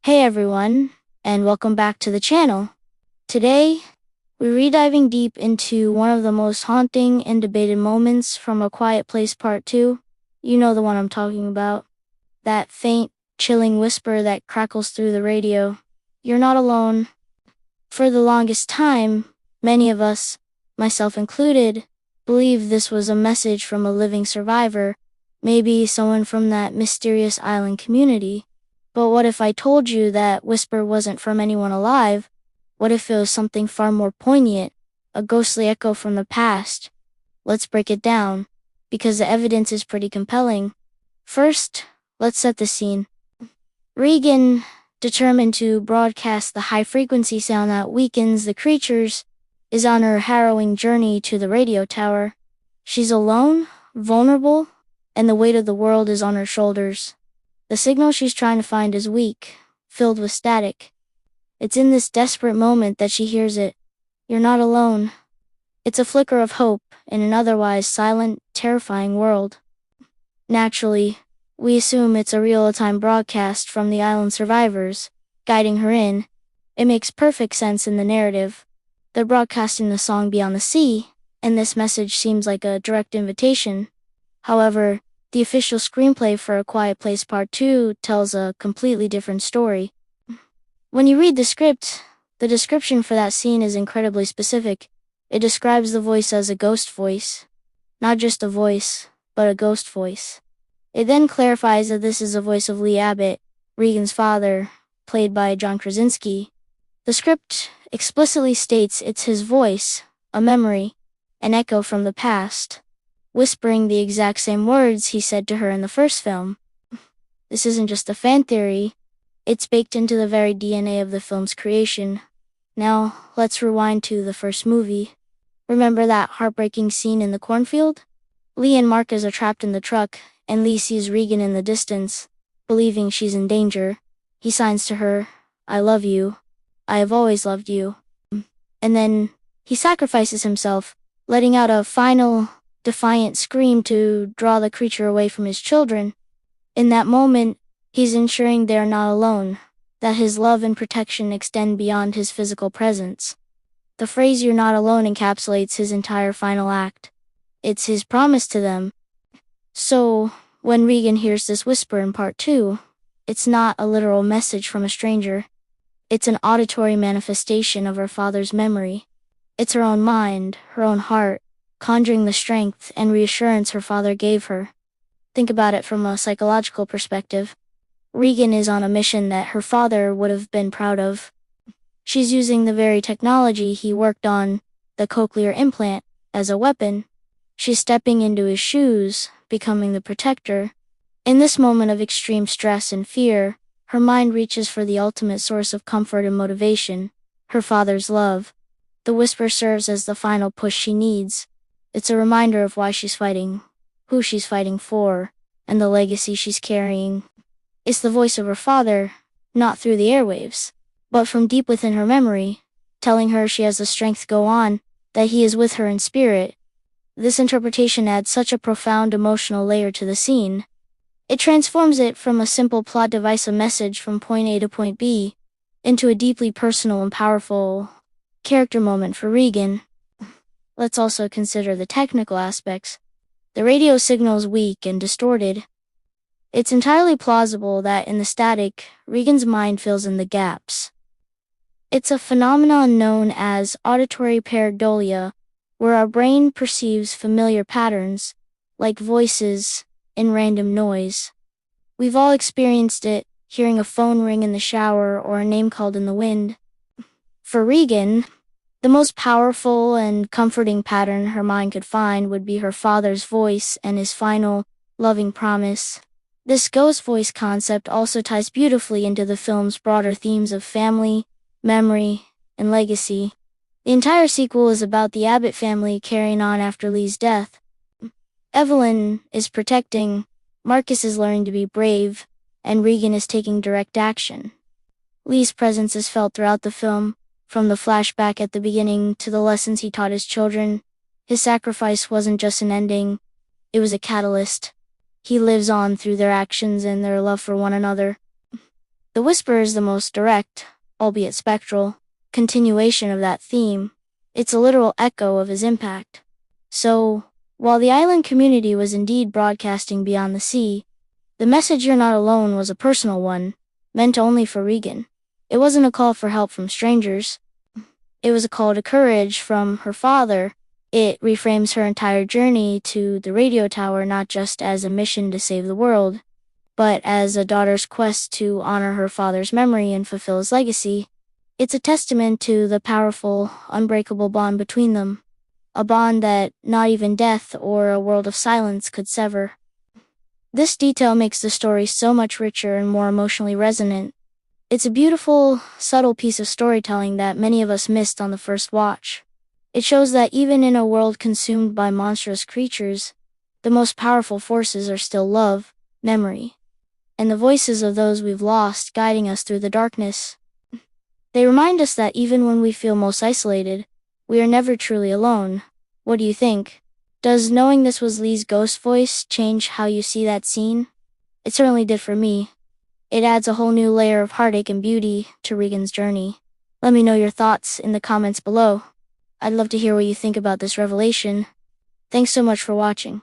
Hey everyone, and welcome back to the channel. Today, we're rediving deep into one of the most haunting and debated moments from A Quiet Place Part 2. You know the one I'm talking about. That faint, chilling whisper that crackles through the radio. You're not alone. For the longest time, many of us, myself included, believed this was a message from a living survivor, maybe someone from that mysterious island community. But what if I told you that whisper wasn't from anyone alive? What if it was something far more poignant, a ghostly echo from the past? Let's break it down, because the evidence is pretty compelling. First, let's set the scene. Regan, determined to broadcast the high-frequency sound that weakens the creatures, is on her harrowing journey to the radio tower. She's alone, vulnerable, and the weight of the world is on her shoulders. The signal she's trying to find is weak, filled with static. It's in this desperate moment that she hears it. You're not alone. It's a flicker of hope in an otherwise silent, terrifying world. Naturally, we assume it's a real-time broadcast from the island survivors, guiding her in. It makes perfect sense in the narrative. They're broadcasting the song Beyond the Sea, and this message seems like a direct invitation. However, the official screenplay for A Quiet Place Part 2 tells a completely different story. When you read the script, the description for that scene is incredibly specific. It describes the voice as a ghost voice. Not just a voice, but a ghost voice. It then clarifies that this is the voice of Lee Abbott, Regan's father, played by John Krasinski. The script explicitly states it's his voice, a memory, an echo from the past, whispering the exact same words he said to her in the first film. This isn't just a fan theory, it's baked into the very DNA of the film's creation. Now, let's rewind to the first movie. Remember that heartbreaking scene in the cornfield? Lee and Marcus are trapped in the truck, and Lee sees Regan in the distance, believing she's in danger. He signs to her, "I love you. I have always loved you." And then, he sacrifices himself, letting out a final, defiant scream to draw the creature away from his children. In that moment, he's ensuring they're not alone, that his love and protection extend beyond his physical presence. The phrase "you're not alone" encapsulates his entire final act. It's his promise to them. So, when Regan hears this whisper in Part 2, it's not a literal message from a stranger. It's an auditory manifestation of her father's memory. It's her own mind, her own heart, conjuring the strength and reassurance her father gave her. Think about it from a psychological perspective. Regan is on a mission that her father would have been proud of. She's using the very technology he worked on, the cochlear implant, as a weapon. She's stepping into his shoes, becoming the protector. In this moment of extreme stress and fear, her mind reaches for the ultimate source of comfort and motivation, her father's love. The whisper serves as the final push she needs. It's a reminder of why she's fighting, who she's fighting for, and the legacy she's carrying. It's the voice of her father, not through the airwaves, but from deep within her memory, telling her she has the strength to go on, that he is with her in spirit. This interpretation adds such a profound emotional layer to the scene. It transforms it from a simple plot device, a message from point A to point B, into a deeply personal and powerful character moment for Regan. Let's also consider the technical aspects. The radio signal is weak and distorted. It's entirely plausible that in the static, Regan's mind fills in the gaps. It's a phenomenon known as auditory pareidolia, where our brain perceives familiar patterns, like voices, in random noise. We've all experienced it, hearing a phone ring in the shower or a name called in the wind. For Regan, the most powerful and comforting pattern her mind could find would be her father's voice and his final, loving promise. This ghost voice concept also ties beautifully into the film's broader themes of family, memory, and legacy. The entire sequel is about the Abbott family carrying on after Lee's death. Evelyn is protecting, Marcus is learning to be brave, and Regan is taking direct action. Lee's presence is felt throughout the film, from the flashback at the beginning to the lessons he taught his children. His sacrifice wasn't just an ending, it was a catalyst. He lives on through their actions and their love for one another. The whisper is the most direct, albeit spectral, continuation of that theme. It's a literal echo of his impact. So, while the island community was indeed broadcasting beyond the sea, the message "You're not alone" was a personal one, meant only for Regan. It wasn't a call for help from strangers. It was a call to courage from her father. It reframes her entire journey to the radio tower not just as a mission to save the world, but as a daughter's quest to honor her father's memory and fulfill his legacy. It's a testament to the powerful, unbreakable bond between them, a bond that not even death or a world of silence could sever. This detail makes the story so much richer and more emotionally resonant. It's a beautiful, subtle piece of storytelling that many of us missed on the first watch. It shows that even in a world consumed by monstrous creatures, the most powerful forces are still love, memory, and the voices of those we've lost guiding us through the darkness. They remind us that even when we feel most isolated, we are never truly alone. What do you think? Does knowing this was Lee's ghost voice change how you see that scene? It certainly did for me. It adds a whole new layer of heartache and beauty to Regan's journey. Let me know your thoughts in the comments below. I'd love to hear what you think about this revelation. Thanks so much for watching.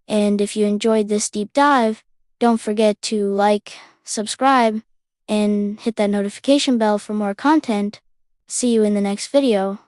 And if you enjoyed this deep dive, don't forget to like, subscribe, and hit that notification bell for more content. See you in the next video.